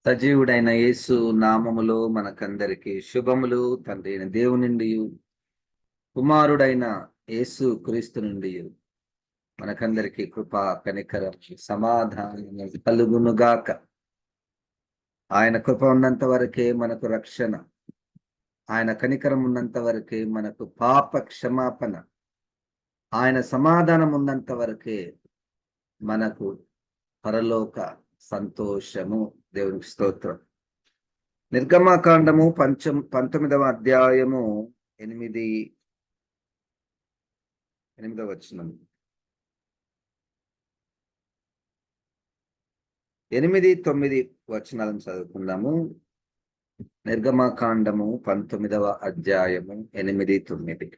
సజీవుడైన యేసు నామములో మనకందరికి శుభములు. తండ్రి అయిన దేవుని నుండి, కుమారుడైన యేసు క్రీస్తు నుండి మనకందరికి కృప, కనికరం, సమాధానం కలుగునుగాక. ఆయన కృప ఉన్నంత వరకే మనకు రక్షణ, ఆయన కనికరం ఉన్నంత వరకే మనకు పాప క్షమాపణ, ఆయన సమాధానం ఉన్నంత వరకే మనకు పరలోక సంతోషము. దేవునికి స్తోత్రం. నిర్గమాకాండము 19వ అధ్యాయము 8వ వచనం. 8, 9 వచనాలను చదువుకుందాము. నిర్గమాకాండము 19వ అధ్యాయము 8, 9.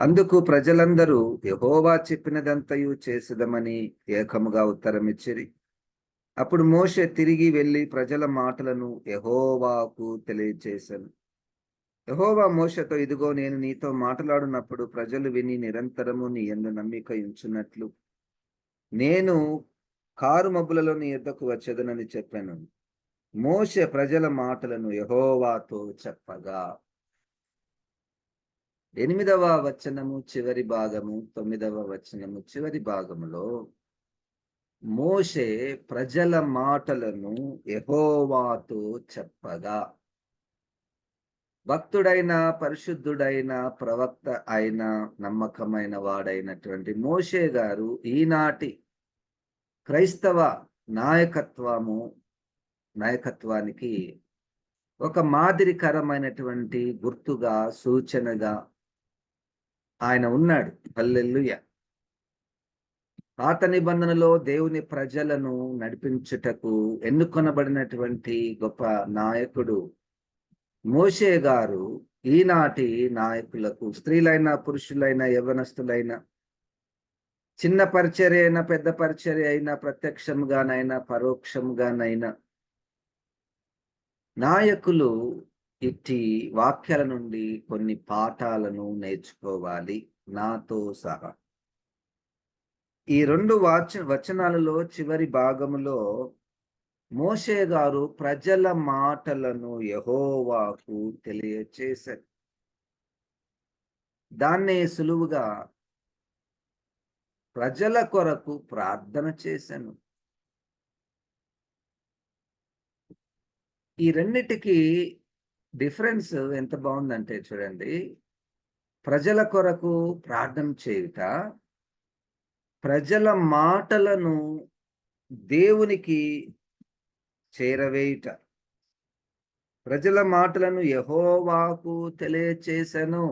అందుకు ప్రజలందరూ యెహోవా చెప్పినదంతయు చేసేదమని ఏకముగా ఉత్తరమిచ్చిరి. అప్పుడు మోషే తిరిగి వెళ్లి ప్రజల మాటలను యెహోవాకు తెలియజేశాను. యెహోవా మోషేతో, ఇదిగో నేను నీతో మాట్లాడినప్పుడు ప్రజలు విని నిరంతరము నీ యందు నమ్మిక ఉంచున్నట్లు నేను కారు మబ్బులలో నీ యొద్దకు వచ్చేదనని చెప్పాను. మోషే ప్రజల మాటలను యెహోవాతో చెప్పగా 8వ వచనము చివరి భాగము 9వ వచనము చివరి భాగములో మోషే ప్రజల మాటలను యెహోవాతో చెప్పగా, భక్తుడైన, పరిశుద్ధుడైన, ప్రవక్త అయిన, నమ్మకమైన వాడైనటువంటి మోషే గారు ఈనాటి క్రైస్తవ నాయకత్వానికి ఒక మాదిరికరమైనటువంటి గుర్తుగా, సూచనగా ఆయన ఉన్నాడు. హల్లెలూయా. పాత నిబంధనలో దేవుని ప్రజలను నడిపించుటకు ఎన్నుకొనబడినటువంటి గొప్ప నాయకుడు మోషే గారు ఈనాటి నాయకులకు, స్త్రీలైన, పురుషులైన, యవ్వనస్తులైన, చిన్న పరిచర్య అయినా, పెద్ద పరిచర్య అయినా, ప్రత్యక్షంగానైనా, పరోక్షంగానైనా నాయకులు ఇట్టి వాక్యాల నుండి కొన్ని పాఠాలను నేర్చుకోవాలి, నాతో సహా. ఈ 2 వచనాలలో చివరి భాగములో మోషే గారు ప్రజల మాటలను యెహోవాకు తెలియచేశారు. దాన్నే సులువుగా ప్రజల కొరకు ప్రార్థన చేశాను. ఈ రెండిటికి డిఫరెన్స్ ఎంత బాగుందంటే చూడండి, ప్రజల కొరకు ప్రార్థన చేయుట, ప్రజల మాటలను దేవునికి చేరవేయుట. ప్రజల మాటలను యెహోవాకు తెలియచేసెను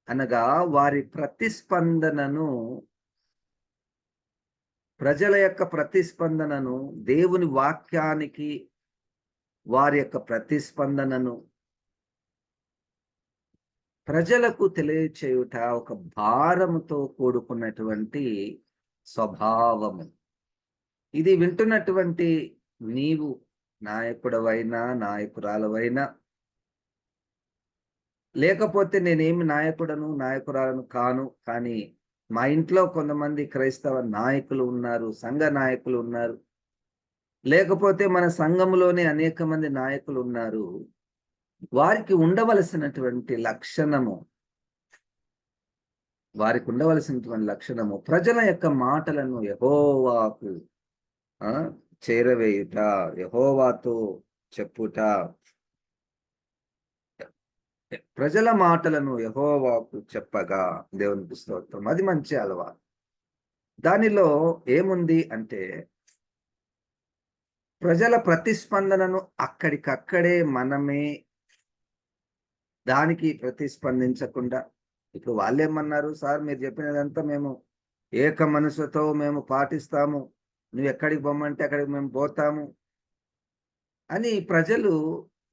అనగా వారి ప్రతిస్పందనను, ప్రజల యొక్క ప్రతిస్పందనను, దేవుని వాక్యానికి వారి యొక్క ప్రతిస్పందనను ప్రజలకు తెలియచేయుట ఒక భారముతో కూడుకున్నటువంటి స్వభావము. ఇది వింటున్నటువంటి నీవు నాయకుడవైనా, నాయకురాలవైనా, లేకపోతే నేనేమి నాయకురాలను కాను, కానీ మా ఇంట్లో కొంతమంది క్రైస్తవ నాయకులు ఉన్నారు, సంఘ నాయకులు ఉన్నారు, లేకపోతే మన సంఘములోనే అనేక మంది నాయకులు ఉన్నారు. వారికి ఉండవలసినటువంటి లక్షణము ప్రజల యొక్క మాటలను యెహోవాకు చేరవేయుట, యెహోవాతో చెప్పుట. ప్రజల మాటలను యెహోవాకు చెప్పగా, దేవునికి స్తోత్రం. అది మంచి అలవాటు. దానిలో ఏముంది అంటే, ప్రజల ప్రతిస్పందనను అక్కడికక్కడే మనమే దానికి ప్రతిస్పందించకుండా, ఇప్పుడు వాళ్ళేమన్నారు, సార్ మీరు చెప్పినదంతా మేము ఏక మనసుతో మేము పాటిస్తాము, నువ్వు ఎక్కడికి పొమ్మంటే అక్కడికి మేము పోతాము అని ప్రజలు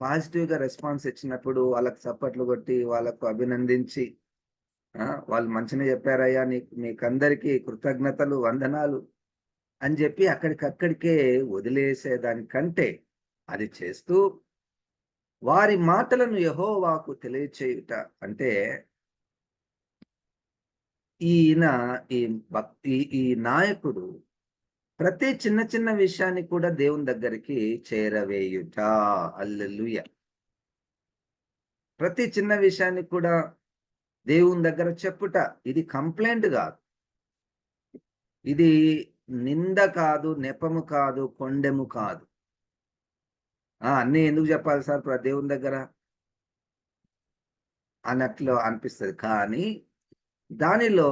పాజిటివ్గా రెస్పాన్స్ ఇచ్చినప్పుడు వాళ్ళకి చప్పట్లు కొట్టి, వాళ్ళకు అభినందించి, వాళ్ళు మంచిగా చెప్పారయ్యా, మీకందరికీ కృతజ్ఞతలు, వందనాలు అని చెప్పి అక్కడికక్కడికే వదిలేసేదానికంటే అది చేస్తూ వారి మాటలను యెహోవాకు తెలియచేయుట అంటే, ఈ నాయకుడు ప్రతి చిన్న చిన్న విషయాన్ని కూడా దేవుని దగ్గరికి చేరవేయుట. హల్లెలూయా. ప్రతి చిన్న విషయాన్ని కూడా దేవుని దగ్గర చెప్పుట. ఇది కంప్లైంట్ కాదు, ఇది నింద కాదు, నెపము కాదు, కొండెము కాదు. అన్నీ ఎందుకు చెప్పాలి సార్ దేవుని దగ్గర అన్నట్లు అనిపిస్తుంది. కానీ దానిలో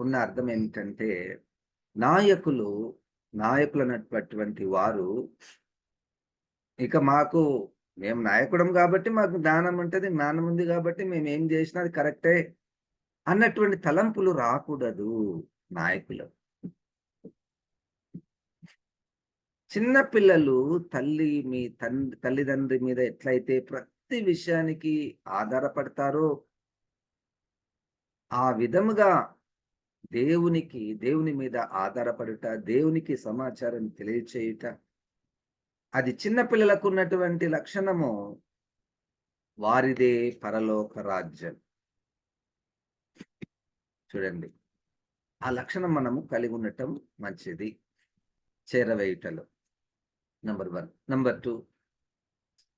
ఉన్న అర్థం ఏమిటంటే, నాయకులు అన్నటువంటి వారు ఇక మేము నాయకుడం కాబట్టి మాకు జ్ఞానం ఉంటది, జ్ఞానం ఉంది కాబట్టి మేము ఏం చేసినా అది కరెక్టే అన్నటువంటి తలంపులు రాకూడదు నాయకులు. చిన్న పిల్లలు తల్లిదండ్రి మీద ఎట్లయితే ప్రతి విషయానికి ఆధారపడతారో, ఆ విధముగా దేవుని మీద ఆధారపడుట, దేవునికి సమాచారం తెలియచేయుట, అది చిన్న పిల్లలకు ఉన్నటువంటి లక్షణము. వారిదే పరలోక రాజ్యం. చూడండి, ఆ లక్షణం మనము కలిగి ఉండటం మంచిది చేరవేయుటలో. నంబర్ 1. నంబర్ 2,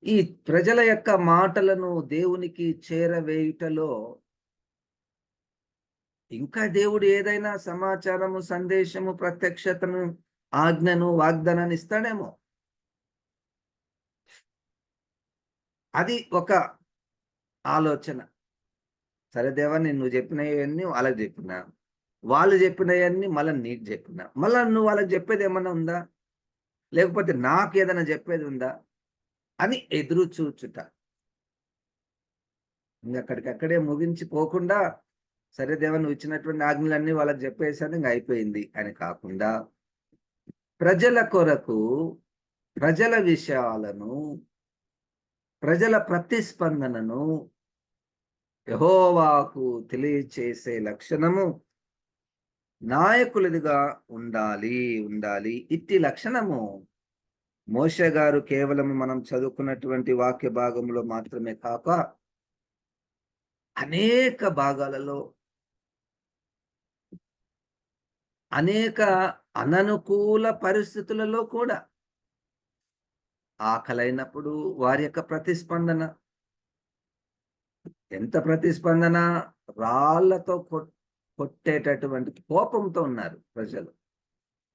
ఈ ప్రజల యొక్క మాటలను దేవునికి చేరవేయుటలో ఇంకా దేవుడు ఏదైనా సమాచారము, సందేశము, ప్రత్యక్షతను, ఆజ్ఞను, వాగ్దానాన్ని ఇస్తాడేమో. అది ఒక ఆలోచన. సరే దేవా, నువ్వు చెప్పినవన్నీ వాళ్ళకి చెప్పినా, వాళ్ళు చెప్పినవన్నీ మళ్ళీ నీకు చెప్పినా, మళ్ళా నువ్వు వాళ్ళకి చెప్పేది ఏమన్నా ఉందా, లేకపోతే నాకు ఏదైనా చెప్పేది ఉందా అని ఎదురు చూచుట. ఇంకక్కడికక్కడే ముగించిపోకుండా, సరే దేవా, నువ్వు ఇచ్చినటువంటి ఆజ్ఞలన్నీ వాళ్ళకి చెప్పేసాను, ఇంక అయిపోయింది అని కాకుండా, ప్రజల కొరకు, ప్రజల విషయాలను, ప్రజల ప్రతిస్పందనను యెహోవాకు తెలియచేసే లక్షణము నాయకులదిగా ఉండాలి. ఇట్టి లక్షణము మోషే గారు కేవలం మనం చదువుకున్నటువంటి వాక్య భాగంలో మాత్రమే కాక అనేక భాగాలలో, అనేక అననుకూల పరిస్థితులలో కూడా, ఆకలైనప్పుడు వారి యొక్క ప్రతిస్పందన, ఎంత ప్రతిస్పందన, రాళ్లతో కొట్టేటటువంటి కోపంతో ఉన్నారు ప్రజలు.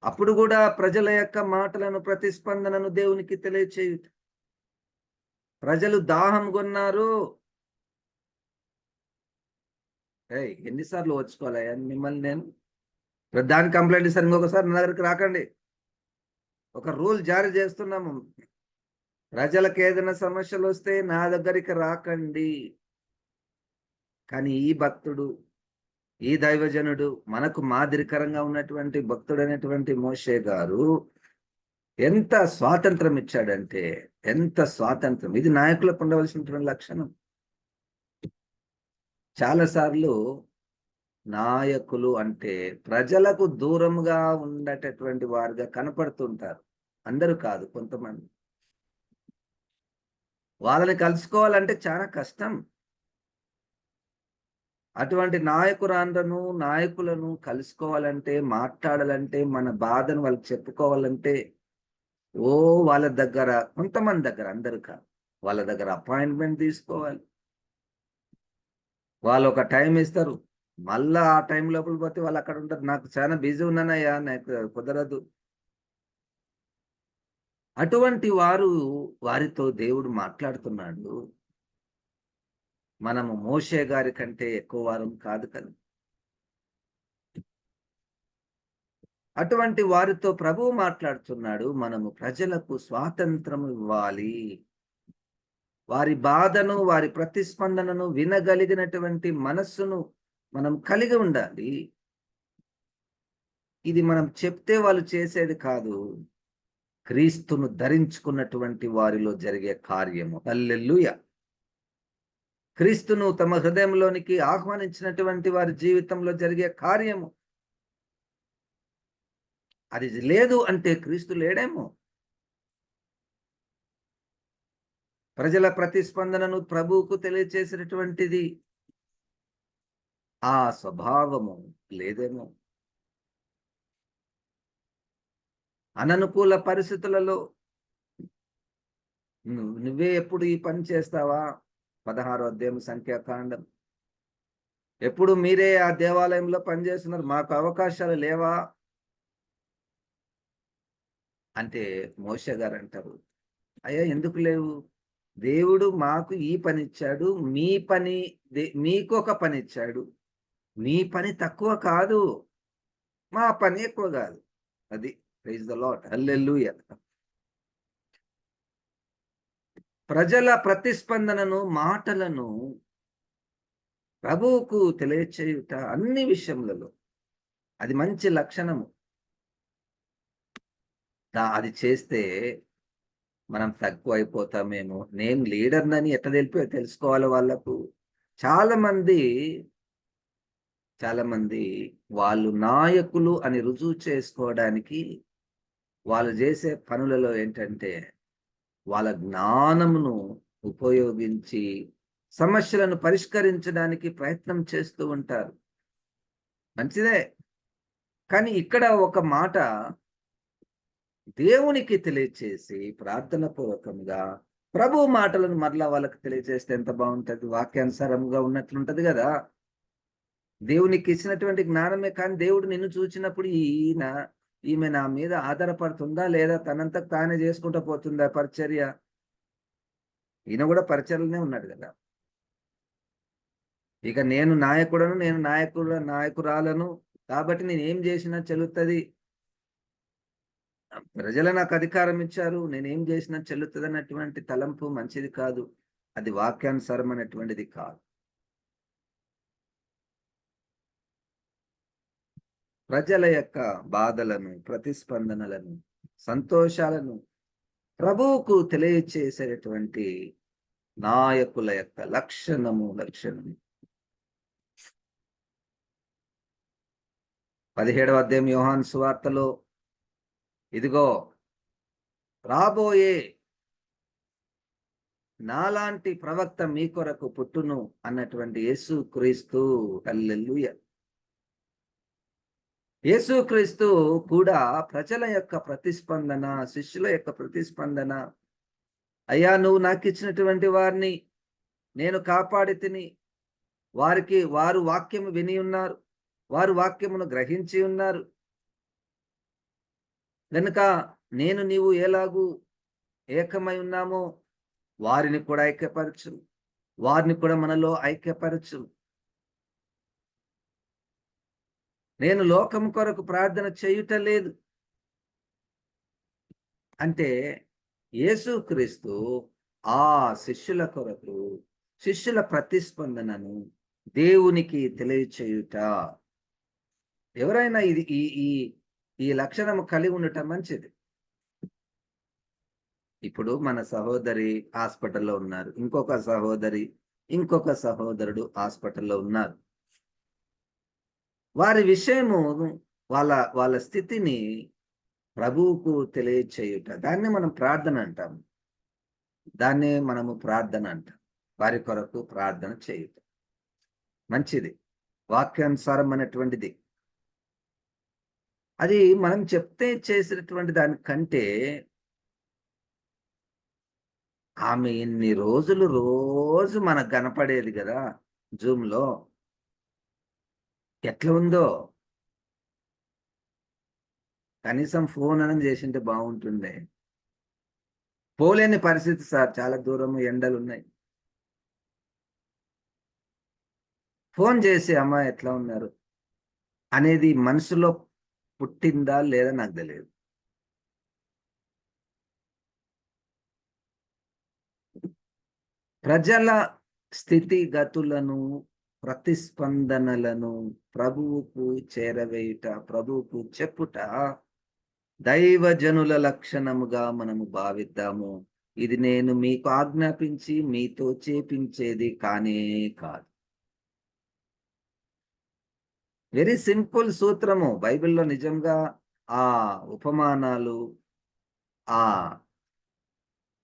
అప్పుడు కూడా ప్రజల యొక్క మాటలను, ప్రతిస్పందనను దేవునికి తెలియచేయుట. ప్రజలు దాహం కొన్నారు. ఎన్నిసార్లు వచ్చుకోవాలయ్యా మిమ్మల్ని నేను? దానికి కంప్లైంట్ ఇస్తాను, ఇంకొకసారి నా దగ్గరికి రాకండి. ఒక రూల్ జారీ చేస్తున్నాము, ప్రజలకు ఏదైనా సమస్యలు వస్తే నా దగ్గరికి రాకండి. కానీ ఈ భక్తుడు, ఈ దైవజనుడు, మనకు మాదిరికరంగా ఉన్నటువంటి భక్తుడు అనేటువంటి మోషే గారు ఎంత స్వాతంత్రం ఇచ్చాడంటే, ఎంత స్వాతంత్రం! ఇది నాయకులకు ఉండవలసినటువంటి లక్షణం. చాలాసార్లు నాయకులు అంటే ప్రజలకు దూరంగా ఉండేటటువంటి వారుగా కనపడుతుంటారు. అందరూ కాదు, కొంతమంది. వాళ్ళని కలుసుకోవాలంటే చాలా కష్టం. అటువంటి నాయకులను కలుసుకోవాలంటే, మాట్లాడాలంటే, మన బాధను వాళ్ళకి చెప్పుకోవాలంటే, వాళ్ళ దగ్గర, కొంతమంది దగ్గర, అందరూ కాదు, వాళ్ళ దగ్గర అపాయింట్మెంట్ తీసుకోవాలి. వాళ్ళు ఒక టైం ఇస్తారు, మళ్ళా ఆ టైం లోపల పోతే వాళ్ళు అక్కడ ఉంటారు. నాకు చాలా బిజీ ఉన్నానయ్యా, నాకు కుదరదు. అటువంటి వారితో దేవుడు మాట్లాడుతున్నాడు. మనము మోషే గారి కంటే ఎక్కువ వారం కాదు కదా. అటువంటి వారితో ప్రభువు మాట్లాడుతున్నాడు. మనము ప్రజలకు స్వాతంత్రం ఇవ్వాలి. వారి బాధను, వారి ప్రతిస్పందనను వినగలిగినటువంటి మనస్సును మనం కలిగి ఉండాలి. ఇది మనం చెప్తే వాళ్ళు చేసేది కాదు, క్రీస్తును ధరించుకున్నటువంటి వారిలో జరిగే కార్యము. హల్లెలూయా. క్రీస్తును తమ హృదయంలోనికి ఆహ్వానించినటువంటి వారి జీవితంలో జరిగే కార్యము. అది లేదు అంటే క్రీస్తు లేడేమో. ప్రజల ప్రతిస్పందనను ప్రభువుకు తెలియచేసినటువంటిది ఆ స్వభావము లేదేమో. అననుకూల పరిస్థితులలో నువ్వే ఎప్పుడు ఈ పని చేస్తావా? 16వ అధ్యాయం సంఖ్యాకాండం. ఎప్పుడు మీరే ఆ దేవాలయంలో పనిచేస్తున్నారు, మాకు అవకాశాలు లేవా? అంటే మోషే గారు అంటారు, అయ్యా ఎందుకు లేవు? దేవుడు మాకు ఈ పని ఇచ్చాడు, మీ పని మీకు ఒక పని ఇచ్చాడు. మీ పని తక్కువ కాదు, మా పని ఎక్కువ కాదు. అది ప్రైజ్ ద లార్డ్, హల్లెలూయా. ప్రజల ప్రతిస్పందనను, మాటలను ప్రభువుకు తెలియచేయుట అన్ని విషయములలో అది మంచి లక్షణము. అది చేస్తే మనం తక్కువైపోతామేమో. నేను లీడర్‌నని ఎట్లా తెలుసుకోవాలి వాళ్ళకు. చాలా మంది వాళ్ళు నాయకులు అని రుజువు చేసుకోవడానికి వాళ్ళు చేసే పనులలో ఏంటంటే, వాళ్ళ జ్ఞానమును ఉపయోగించి సమస్యలను పరిష్కరించడానికి ప్రయత్నం చేస్తూ ఉంటారు. మంచిదే. కానీ ఇక్కడ ఒక మాట దేవునికి తెలియచేసి ప్రార్థన పూర్వకంగా ప్రభు మాటలను మరలా వాళ్ళకి తెలియజేస్తే ఎంత బాగుంటది. వాక్యానుసారంగా ఉన్నట్లుంటది కదా. దేవునికి ఇచ్చినటువంటి జ్ఞానమే, కానీ దేవుడు నిన్ను చూచినప్పుడు ఈమె నా మీద ఆధారపడుతుందా లేదా తనంతకు తానే చేసుకుంటూ పోతుందా పరిచర్య? ఈయన కూడా పరిచర్యలోనే ఉన్నాడు కదా. ఇక నేను నాయకుడను, నేను నాయకురాలను కాబట్టి నేనేం చేసినా చెల్లుతుంది, ప్రజలు నాకు అధికారం ఇచ్చారు, నేనేం చేసినా చెల్లుతుంది అన్నటువంటి తలంపు మంచిది కాదు. అది వాక్యానుసారమైనటువంటిది కాదు. ప్రజల యొక్క బాధలను, ప్రతిస్పందనలను, సంతోషాలను ప్రభువుకు తెలియచేసేటువంటి నాయకుల యొక్క లక్షణం 17వ అధ్యాయం యోహాను సువార్తలో, ఇదిగో రాబోయే నాలాంటి ప్రవక్త మీ కొరకు పుట్టును అన్నటువంటి యేసుక్రీస్తు, హల్లెలూయా. యేసుక్రీస్తు కూడా ప్రజల యొక్క ప్రతిస్పందన, శిష్యుల యొక్క ప్రతిస్పందన, అయ్యా నువ్వు నాకు ఇచ్చినటువంటి వారిని నేను కాపాడి తిని, వారు వాక్యము విని ఉన్నారు, వారు వాక్యమును గ్రహించి ఉన్నారు గనుక నేను నీవు ఎలాగూ ఏకమై ఉన్నామో వారిని కూడా ఐక్యపరచు, వారిని కూడా మనలో ఐక్యపరచు. నేను లోకం కొరకు ప్రార్థన చేయుట లేదు అంటే, యేసుక్రీస్తు ఆ శిష్యుల కొరకు, శిష్యుల ప్రతిస్పందనను దేవునికి తెలియచేయుట. ఎవరైనా ఇది ఈ ఈ ఈ లక్షణము కలిగి ఉండటం మంచిది. ఇప్పుడు మన సహోదరి హాస్పిటల్లో ఉన్నారు, ఇంకొక సహోదరుడు హాస్పిటల్లో ఉన్నారు. వారి విషయము, వాళ్ళ స్థితిని ప్రభువుకు తెలియచేయుట, దాన్ని మనం ప్రార్థన అంటాం. దాన్నే మనము ప్రార్థన అంటాం. వారి కొరకు ప్రార్థన చేయుట మంచిది, వాక్యానుసారం అనేటువంటిది. అది మనం చెప్తే చేసినటువంటి దానికంటే ఆమె ఇన్ని రోజులు రోజు మనకు కనపడేది కదా జూమ్‌లో, ఎట్లా ఉందో. కనీసం ఫోన్ అని చేసింటే బాగుంటుండే. పోలేని పరిస్థితి సార్, చాలా దూరం ఎండలున్నాయి. ఫోన్ చేసి అమ్మ ఎట్లా ఉన్నారు అనేది మనసులో పుట్టిందా లేదా నాకు తెలియదు. ప్రజల స్థితిగతులను, ప్రతిస్పందనలను ప్రభువుకు చేరవేయుట, ప్రభువుకు చెప్పుట దైవజనుల లక్షణముగా మనము భావిద్దాము. ఇది నేను మీకు ఆజ్ఞాపించి మీతో చేపించేది కానే కాదు. వెరీ సింపుల్ సూత్రము. బైబిల్‌లో నిజంగా ఆ ఉపమానాలు, ఆ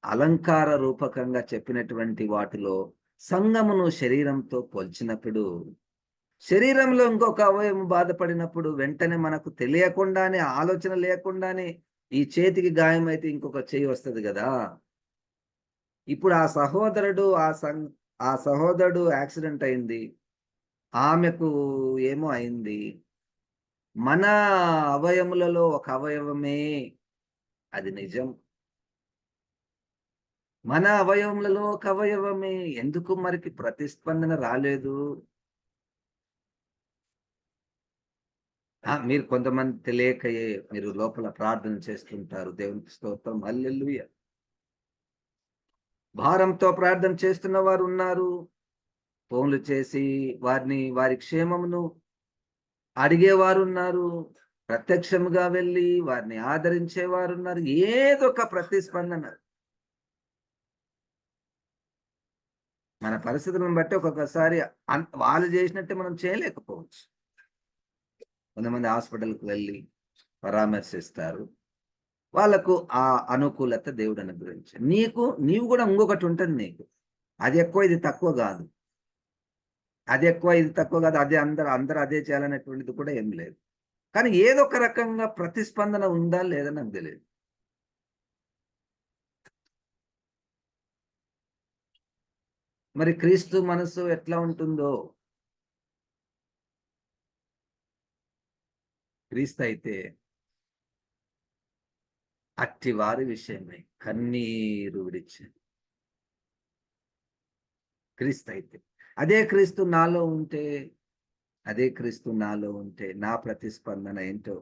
అలంకార రూపకంగా చెప్పినటువంటి వాటిలో సంఘమును శరీరంతో పోల్చినప్పుడు, శరీరంలో ఇంకొక అవయవం బాధపడినప్పుడు వెంటనే మనకు తెలియకుండానే, ఆలోచన లేకుండానే ఈ చేతికి గాయం అయితే ఇంకొక చెయ్యి వస్తది గదా! ఇప్పుడు ఆ సహోదరుడు యాక్సిడెంట్ అయింది. ఆమెకు ఏమో అయింది. మన అవయములలో ఒక అవయవమే అది నిజం. మన అవయవములలో ఒక అవయవమే. ఎందుకు మరికి ప్రతిస్పందన రాలేదు? మీరు కొంతమంది తెలియకయే మీరు లోపల ప్రార్థన చేస్తుంటారు. దేవునికి స్తోత్రం. హల్లెలూయా! భారంతో ప్రార్థన చేస్తున్న వారున్నారు. ఫోన్‌లు చేసి వారి క్షేమమును అడిగేవారున్నారు. ప్రత్యక్షముగా వెళ్లి వారిని ఆదరించేవారున్నారు. ఏదో ఒక ప్రతిస్పందన. మన పరిస్థితులను బట్టి ఒక్కొక్కసారి వాళ్ళు చేసినట్టే మనం చేయలేకపోవచ్చు. కొంతమంది హాస్పిటల్‌కి వెళ్లి పరామర్శిస్తారు. వాళ్ళకు ఆ అనుకూలత దేవుడు అనుగ్రహించాడు. నీవు గూడా ఇంకొకటి ఉంటది నీకు. అది ఎక్కువ, ఇది తక్కువ గాదు. అది ఎక్కువ, ఇది తక్కువ గాదు. అదే అందరూ అదే చేయాలనేటువంటిది కూడా ఏమి లేదు. కానీ ఏదో ఒక రకంగా ప్రతిస్పందన ఉందా లేదా నాకు తెలీదు. మరి క్రీస్తు మనసు ఎట్లా ఉంటుందో, క్రీస్తయితే అట్టివారి విషయమై కన్నీరు విడిచెను. క్రీస్తయితే. అదే క్రీస్తు నాలో ఉంటే, అదే క్రీస్తు నాలో ఉంటే నా ప్రతిస్పందన ఏంటో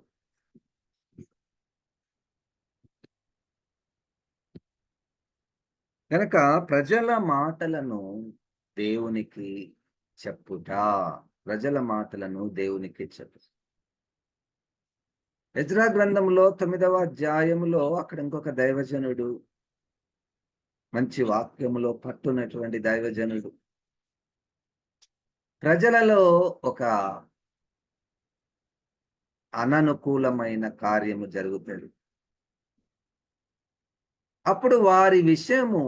గనక ప్రజల మాటలను దేవునికి చెప్పుట. ప్రజల మాటలను దేవునికి చెప్పు. ఎజ్రా గ్రంథంలో 9వ అధ్యాయములో అక్కడ ఇంకొక దైవజనుడు, మంచి వాక్యములో పట్టున్నటువంటి దైవజనుడు ప్రజలలో ఒక అననుకూలమైన కార్యము జరుగుతది. అప్పుడు వారి విషయము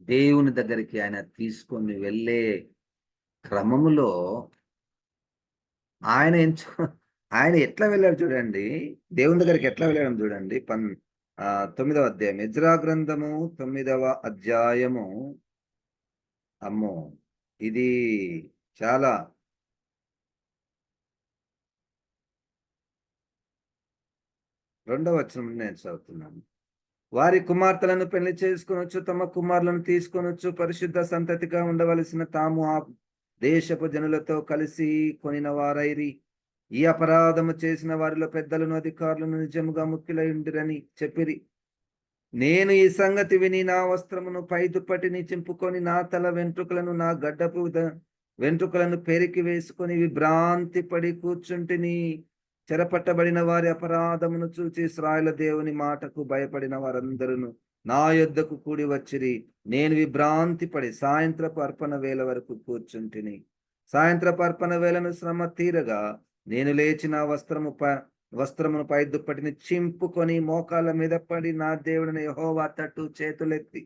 దేవుని దగ్గరికి ఆయన తీసుకొని వెళ్ళే క్రమములో ఆయన ఎంచు ఆయన ఎట్లా వెళ్ళాడు చూడండి. దేవుని దగ్గరికి ఎట్లా వెళ్ళాడో చూడండి. 9వ అధ్యాయం ఎజ్రా గ్రంథము 9వ అధ్యాయము. అమ్మో! ఇది చాలా 2వ వచనం నేను చదువుతున్నాను. వారి కుమార్తెలను పెళ్లి చేసుకొనొచ్చు, తమ కుమారులను తీసుకొనొచ్చు, పరిశుద్ధ సంతతిగా ఉండవలసిన తాము ఆ దేశపు జనులతో కలిసి కొనిన వారైరి. ఈ అపరాధము చేసిన వారిలో పెద్దలను, అధికారులను నిజముగా ముఖ్యులయుండిరని చెప్పిరి. నేను ఈ సంగతి విని నా వస్త్రమును పై దుప్పటిని చింపుకొని నా తల వెంట్రుకలను నా గడ్డపు వెంట్రుకలను పెరికి వేసుకొని విభ్రాంతి పడి కూర్చుంటిని. చెరపట్టబడిన వారి అపరాధమును చూచి ఇశ్రాయేలు దేవుని మాటకు భయపడిన వారందరూ నా యొద్దకు కూడి వచ్చిరి. నేను విభ్రాంతి పడి సాయంత్రపు అర్పణ వేళ వరకు కూర్చుంటిని. సాయంత్రపు అర్పణ వేళను శ్రమ తీరగా నేను లేచి నా వస్త్రమును పై దుప్పటిని చింపుకొని మోకాళ్ళ మీద పడి నా దేవుడిని యెహోవా తట్టు చేతులెత్తి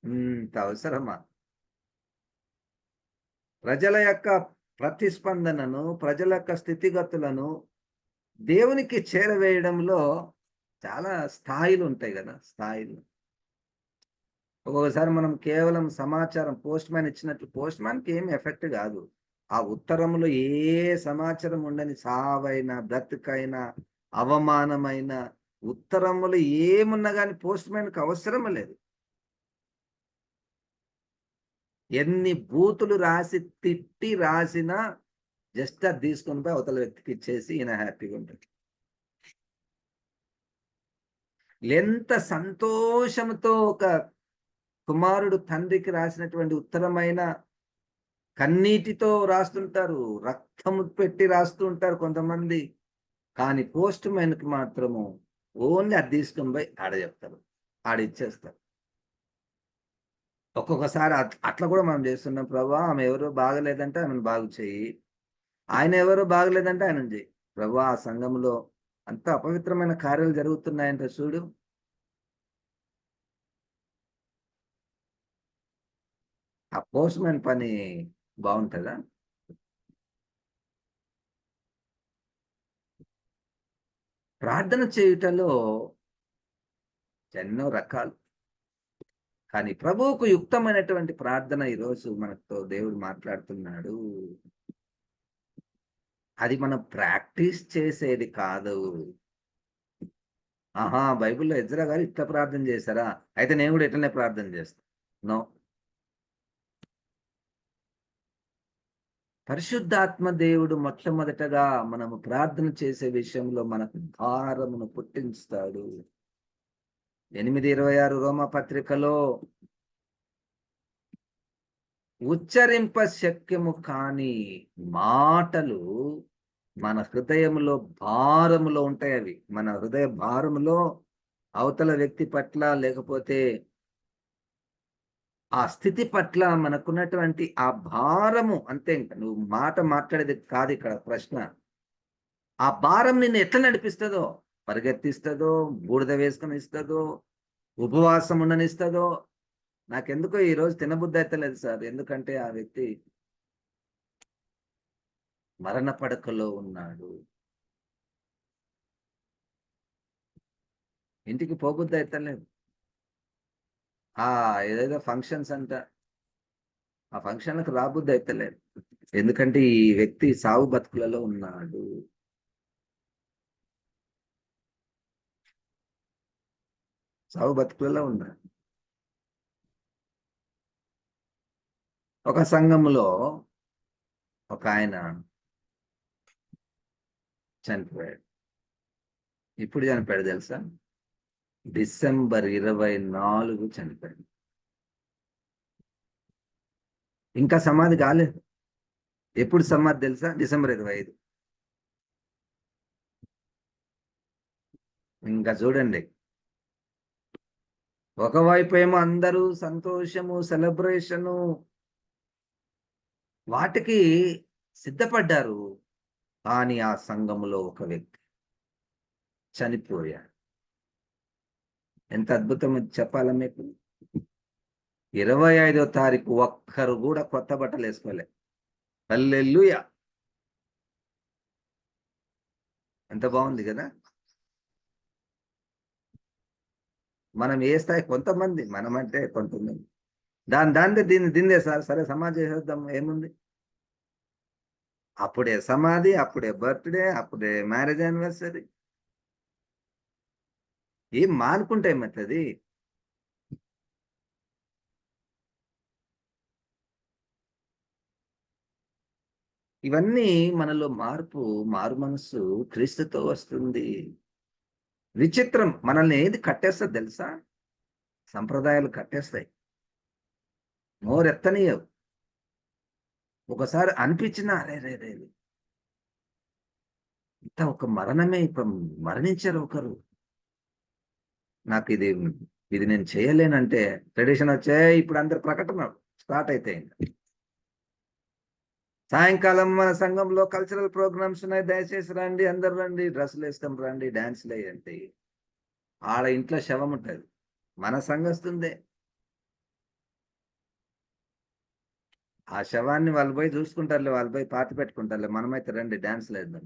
ఇంత అవసరమా? ప్రజల యొక్క ప్రతిస్పందనను, ప్రజల యొక్క స్థితిగతులను దేవునికి చేరవేయడంలో చాలా స్థాయిలు ఉంటాయి గదా! స్థాయిలు. ఒక్కొక్కసారి మనం కేవలం సమాచారం పోస్ట్ మ్యాన్‌కి ఏమి ఎఫెక్ట్ గాదు. ఆ ఉత్తరంలో ఏ సమాచారం ఉండని సావైనా, బ్రతుకైనా, అవమానమైన ఉత్తరములో ఏమున్నా గాని పోస్ట్ మ్యాన్‌కి అవసరమే లేదు. ఎన్ని బూతులు తిట్టి రాసినా జస్ట్ అది తీసుకొని పోయి అవతల వ్యక్తికి ఇచ్చేసి ఈయన హ్యాపీగా ఉంటాడు. ఎంత సంతోషంతో ఒక కుమారుడు తండ్రికి రాసినటువంటి ఉత్తరమైన కన్నీటితో రాస్తుంటారు. రక్తము పెట్టి రాస్తూ ఉంటారు కొంతమంది. కానీ పోస్ట్ మ్యాన్‌కి మాత్రము ఓన్లీ అది తీసుకొని పోయి ఆడ చెప్తారు. ఆడిచ్చేస్తారు. ఒక్కొక్కసారి అట్లా కూడా మనం చేస్తున్నాం. ప్రభా ఆమె ఎవరో బాగాలేదంటే ఆమెను బాగు చెయ్యి. ఆయన ఎవరో బాగలేదంటే ఆయనను చెయ్యి. ప్రభా ఆ సంఘంలో అంత అపవిత్రమైన కార్యాలు జరుగుతున్నాయంట చూడు. ఆ పోస్ట్ మ్యాన్ పని బావుంటదా? ప్రార్థన చేయుటలో ఎన్నో రకాలు. కానీ ప్రభువుకు యుక్తమైనటువంటి ప్రార్థన ఈరోజు మనతో దేవుడు మాట్లాడుతున్నాడు. అది మనం ప్రాక్టీస్ చేసేది కాదు. ఆహా! బైబిల్‌లో ఎజ్రా గారు ఇట్లా ప్రార్థన చేశారా? అయితే నేను కూడా ఇట్లనే ప్రార్థన చేస్తా. నో. పరిశుద్ధాత్మ దేవుడు మొట్టమొదటగా మనము ప్రార్థన చేసే విషయంలో మనకు భారమును పుట్టించుతాడు. 8:26 రోమా పత్రికలో ఉచ్చరింప శక్యము కాని మాటలు మన హృదయములో భారములో ఉంటాయి అవి. మన హృదయ భారములో అవతల వ్యక్తి పట్ల లేకపోతే ఆ స్థితి పట్ల మనకున్నటువంటి ఆ భారము అంతే ఇంక. నువ్వు మాట మాట్లాడేది కాదు ఇక్కడ ప్రశ్న. ఆ భారం నిన్ను ఎట్లా నడిపిస్తదో, పరిగెత్తిస్తదో, బూడిద వేసుకొనిస్తదో, ఉపవాసం ఉండనిస్తదో, నాకెందుకో ఈరోజు తినబుద్దయితలేదు సార్. ఎందుకంటే ఆ వ్యక్తి మరణ పడకలో ఉన్నాడు. ఇంటికి పోబుద్దయితలేదు. ఏదేదో ఫంక్షన్స్ అంట. ఆ ఫంక్షన్‌లకు రాబుద్దయితలేదు. ఎందుకంటే ఈ వ్యక్తి సావు బతుకులలో ఉన్నాడు. సావు బతుకులలో ఉన్నాడు. ఒక సంఘములో ఒకాయన చనిపోయాడు. ఎప్పుడు చనిపోయాడో తెలుసా? డిసెంబర్ 24 చనిపోయాడు. ఇంకా సమాధి కాలేదు. ఎప్పుడు సమాధి తెలుసా? డిసెంబర్ 25. ఇంకా చూడండి. ఒకవైపు ఏమో అందరూ సంతోషము, సెలబ్రేషను వాటికి సిద్ధపడ్డారు. కానీ ఆ సంఘములో ఒక వ్యక్తి చనిపోయాడు. ఎంత అద్భుతం అది చెప్పాలా మీకు? 25వ తారీఖు ఒక్కరు కూడా కొత్త బట్టలు వేసుకోలే. హల్లెలూయా! ఎంత బాగుంది కదా! మనం ఏ స్థాయి కొంతమంది మనమంటే కొంతమంది. దాందే దీందే సార్. సరే సమాధి చేసేద్దాం ఏముంది? అప్పుడే సమాధి, అప్పుడే బర్త్‌డే, అప్పుడే మ్యారేజ్ యానివర్సరీ. ఏం మానుకుంటే ఏమైతది? ఇవన్నీ మనలో మారు మనస్సు క్రీస్తుతో వస్తుంది. విచిత్రం మనల్ని ఏది కట్టేస్తది తెలుసా? సంప్రదాయాలు కట్టేస్తాయి. నోరెత్తనీయవు. ఒకసారి అనిపించినా అరెరెరే! ఇంత ఒక మరణమే ఇప్పుడు మరణించారు ఒకరు. నాకిది ఇది ఇది నేను చేయలేనంటే ట్రెడిషన్ వచ్చాయి. ఇప్పుడు అందరు ప్రకటనలు స్టార్ట్ అయితాయి ఇంక. సాయంకాలం మన సంఘంలో కల్చరల్ ప్రోగ్రామ్స్ ఉన్నాయి. దయచేసి రండి. అందరూ రండి. డ్రెస్సులేసుకొని రండి. డాన్స్‌లెయ్యండి. ఆడ ఇంట్లో శవం ఉంటది. మన సంఘస్థుందే. ఆ శవాన్ని వాళ్ళు పోయి చూసుకుంటారులే. వాళ్ళు పోయి పాతిపెట్టుకుంటారులే. మనమైతే రండి డాన్స్‌లేద్దాం.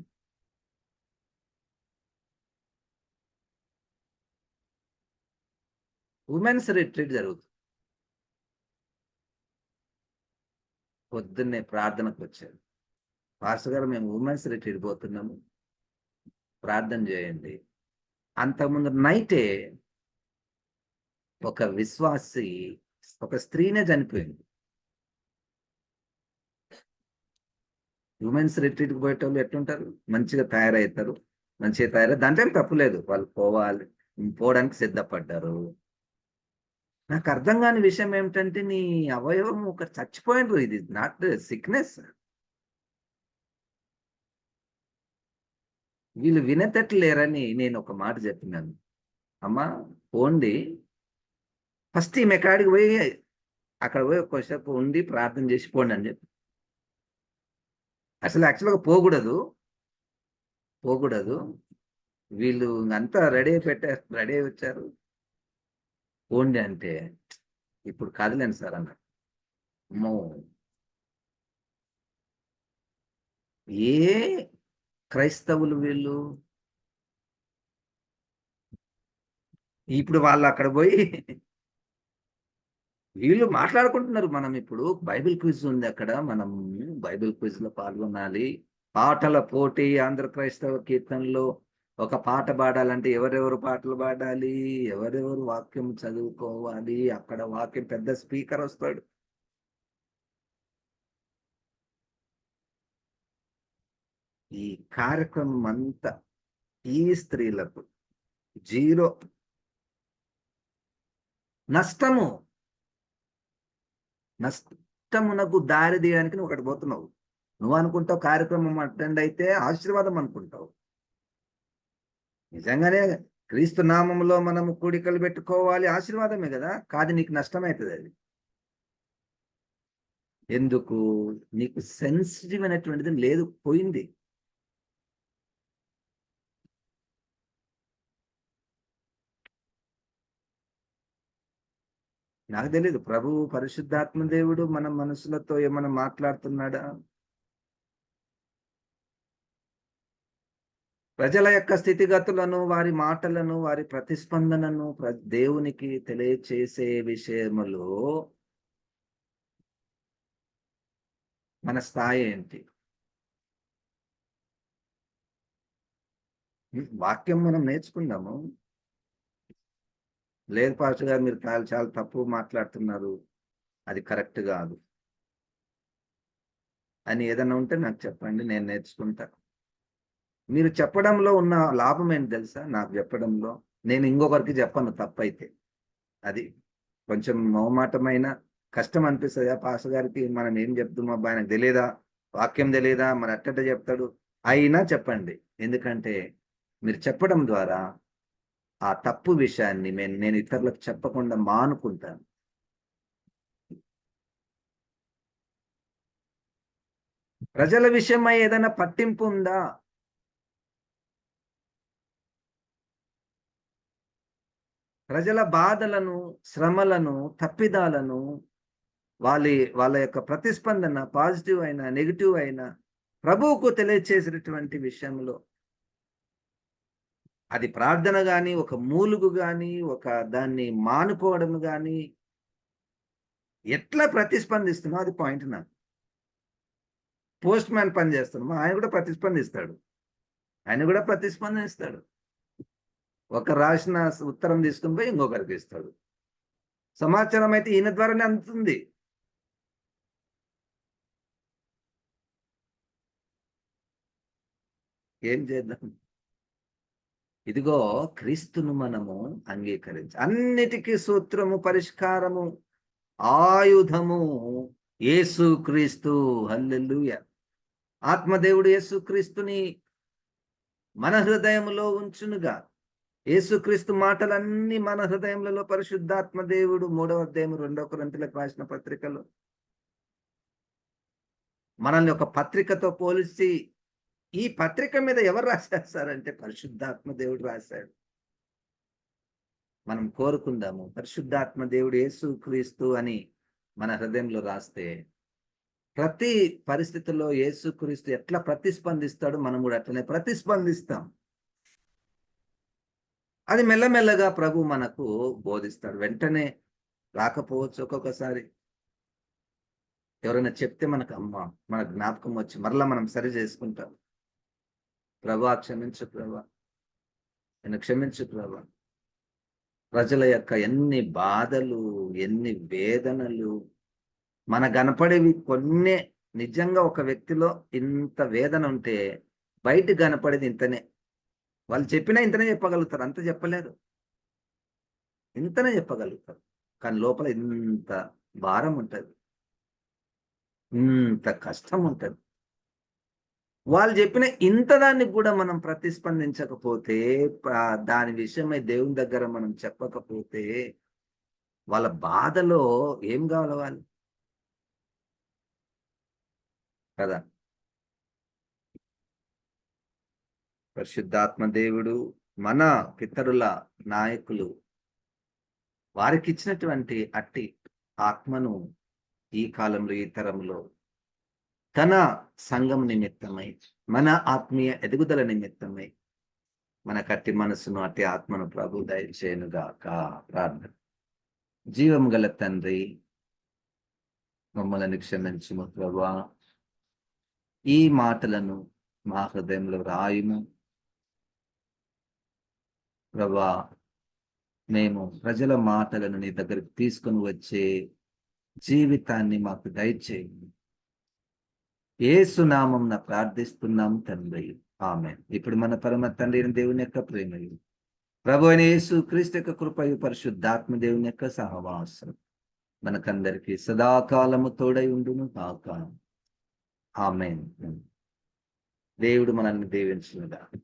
వుమెన్స్ రిట్రీట్ జరుగుతుంది. పొద్దున్నే ప్రార్థనకొచ్చారు. పాస్టర్ గారు మేము వుమెన్స్ రిట్రీట్ పోతున్నాము. ప్రార్థన చేయండి. అంతకుముందు నైటే ఒక విశ్వాసి ఒక స్త్రీనే చనిపోయింది. వుమెన్స్ రిట్రీట్‌కి పోయేటోళ్ళు ఎట్లుంటారు? మంచిగా తయారయితారు. మంచిగా తయారై దాంట్లో ఏం తప్పు లేదు. వాళ్ళు పోవాలి. పోవడానికి సిద్ధపడ్డారు. నాకర్థం గాని విషయం ఏమిటంటే, నీ అవయవం ఒకటి చచ్చిపోయిండ్రు. ఇది నాట్ సిక్‌నెస్. వీళ్ళు వినేతట్టు లేరని నేనొక మాట చెప్పినాను. అమ్మా పోండి. ఫస్ట్ ఈమె కాడికి పోయి, అక్కడ పోయి కొద్దిసేపు ఉండి ప్రార్థన చేసి పోండి అని చెప్పి. అసలు యాక్చువల్‌గా పోకూడదు. పోకూడదు. వీళ్ళు అంతా రెడీ అయ్యి వచ్చారు. పోండి అంటే, ఇప్పుడు కదలేను సార్ అన్నారు. అమ్మో! ఏ క్రైస్తవులు వీళ్ళు? ఇప్పుడు వాళ్ళు అక్కడ పోయి వీళ్ళు మాట్లాడుకుంటున్నారు. మనం ఇప్పుడు బైబిల్ క్విజ్ ఉంది అక్కడ. మనం బైబిల్ క్విజ్‌లో పాల్గొనాలి. పాటల పోటీ ఆంధ్ర క్రైస్తవ కీర్తనలో ఒక పాట పాడాలంటే ఎవరెవరు పాటలు పాడాలి? ఎవరెవరు వాక్యం చదువుకోవాలి? అక్కడ వాక్యం పెద్ద స్పీకర్ వస్తాడు. ఈ కార్యక్రమం అంతా ఈ స్త్రీలకు జీరో నష్టము. నష్టమునకు దారి తీయడానికి నువ్వు ఒకటి పోతున్నావు. నువ్వు అనుకుంటావు కార్యక్రమం అటెండ్ అయితే ఆశీర్వాదం అనుకుంటావు. నిజంగానే క్రీస్తు నామములో మనము కూడికలు పెట్టుకోవాలి, ఆశీర్వాదమే కదా. కాదు, నీకు నష్టమవుతుంది అది. ఎందుకు? నీకు సెన్సిటివ్ అనేటువంటిది లేదు, పోయింది. నాకు తెలియదు ప్రభువు పరిశుద్ధాత్మ దేవుడు మన మనసులతో ఏమైనా మాట్లాడుతున్నాడా? ప్రజల యొక్క స్థితిగతులను, వారి మాటలను, వారి ప్రతిస్పందనను దేవునికి తెలియచేసే విషయములో మన స్థాయి ఏంటి? వాక్యం మనం నేర్చుకుందాము. లేదు పాస్టర్ గారు, మీరు చాలా చాలా తప్పు మాట్లాడుతున్నారు, అది కరెక్ట్ కాదు అని ఏదైనా ఉంటే నాకు చెప్పండి, నేను నేర్చుకుంటా. మీరు చెప్పడంలో ఉన్న లాభం ఏంటి తెలుసా? నాకు చెప్పడంలో నేను ఇంకొకరికి చెప్పను తప్పైతే. అది కొంచెం మొహమాటమైన కష్టం అనిపిస్తుంది. ఆ పాస్టర్ గారికి మనం ఏం చెప్తున్నాం అబ్బా, ఆయనకు తెలియదా, వాక్యం తెలియదా, మరి అట్టట చెప్తాడు. అయినా చెప్పండి. ఎందుకంటే మీరు చెప్పడం ద్వారా ఆ తప్పు విషయాన్ని నేను ఇతరులకు చెప్పకుండా మానుకుంటాను. ప్రజల విషయమై ఏదైనా పట్టింపు ఉందా? ప్రజల బాధలను, శ్రమలను, తప్పిదాలను, వాళ్ళ యొక్క ప్రతిస్పందన పాజిటివ్ అయినా, నెగెటివ్ అయినా ప్రభువుకు తెలియచేసినటువంటి విషయంలో అది ప్రార్థన గాని, ఒక మూలుగు గాని, ఒక దాన్ని మానుకోవడం గాని ఎట్లా ప్రతిస్పందిస్తున్నా అది పాయింట్ నాకు. పోస్ట్ మ్యాన్ పని చేస్తున్నాము, ఆయన కూడా ప్రతిస్పందిస్తాడు. ఒక రాసిన ఉత్తరం తీసుకుని పోయి ఇంకొకరికి ఇస్తాడు. సమాచారం అయితే ఈయన ద్వారానే అందుతుంది. ఏం చేద్దాం? ఇదిగో క్రీస్తును మనము అన్నిటికీ సూత్రము, పరిష్కారము, ఆయుధము యేసు క్రీస్తు. హల్లెలూయా. ఆత్మదేవుడు యేసు క్రీస్తుని మన హృదయములో ఉంచునుగా. యేసుక్రీస్తు మాటలన్నీ మన హృదయములలో పరిశుద్ధాత్మ దేవుడు 3వ అధ్యాయం 2 కొరింథీయులకు రాసిన పత్రికలో మనల్ని ఒక పత్రికతో పోల్చి, ఈ పత్రిక మీద ఎవరు రాశారు సార్ అంటే పరిశుద్ధాత్మ దేవుడు రాశాడు. మనం కోరుకుందాము పరిశుద్ధాత్మ దేవుడు యేసుక్రీస్తు అని మన హృదయంలో రాస్తే ప్రతి పరిస్థితుల్లో యేసుక్రీస్తు ఎట్లా ప్రతిస్పందిస్తాడో మనం కూడా అట్లనే ప్రతిస్పందిస్తాం. అది మెల్లమెల్లగా ప్రభు మనకు బోధిస్తాడు. వెంటనే రాకపోవచ్చు ఒక్కొక్కసారి. ఎవరైనా చెప్తే మనకు మన జ్ఞాపకం వచ్చి మరలా మనం సరి చేసుకుంటాం. ప్రభా క్షమించు ప్రభా, నేను క్షమించు ప్రభా. ప్రజల యొక్క ఎన్ని బాధలు, ఎన్ని వేదనలు మన కనపడేవి కొన్నే. నిజంగా ఒక వ్యక్తిలో ఇంత వేదన ఉంటే బయట కనపడేది ఇంతనే. వాళ్ళు చెప్పినా ఇంతనే చెప్పగలుగుతారు, అంత చెప్పలేరు. ఇంతనే చెప్పగలుగుతారు, కానీ లోపల ఇంత భారం ఉంటది, ఇంత కష్టం ఉంటది. వాళ్ళు చెప్పిన ఇంత దానికి కూడా మనం ప్రతిస్పందించకపోతే, దాని విషయమై దేవుని దగ్గర మనం చెప్పకపోతే వాళ్ళ బాధలో ఏం కావాలి వాళ్ళు కదా. పరిశుద్ధాత్మ దేవుడు మన పితరుల నాయకులు వారికి ఇచ్చినటువంటి అట్టి ఆత్మను ఈ కాలంలో, ఈ తరంలో తన సంఘం నిమిత్తమై, మన ఆత్మీయ ఎదుగుదల నిమిత్తమై మన కట్టి మనసును అట్టి ఆత్మను ప్రభు దయచేయునుగాక. ప్రార్థన. జీవం గల తండ్రి, మమ్మల్ని క్షమించుము ప్రభువా. ఈ మాటలను మా హృదయంలో రాయుము ప్రభువా. మేము ప్రజల మాటలను నీ దగ్గరికి తీసుకుని వచ్చే జీవితాన్ని మాకు దయచేయండి. యేసు నామమున ప్రార్థిస్తున్నాం తండ్రి, ఆమేన్. ఇప్పుడు మన పరమ తండ్రి అయిన దేవుని యొక్క ప్రేమయు, ప్రభు అయిన యేసు క్రీస్తు యొక్క కృపయు, పరిశుద్ధాత్మ దేవుని యొక్క సహవాసం మనకందరికి సదాకాలము తోడై ఉండును కాక. ఆమేన్. దేవుడు మనల్ని దీవించునుగాక.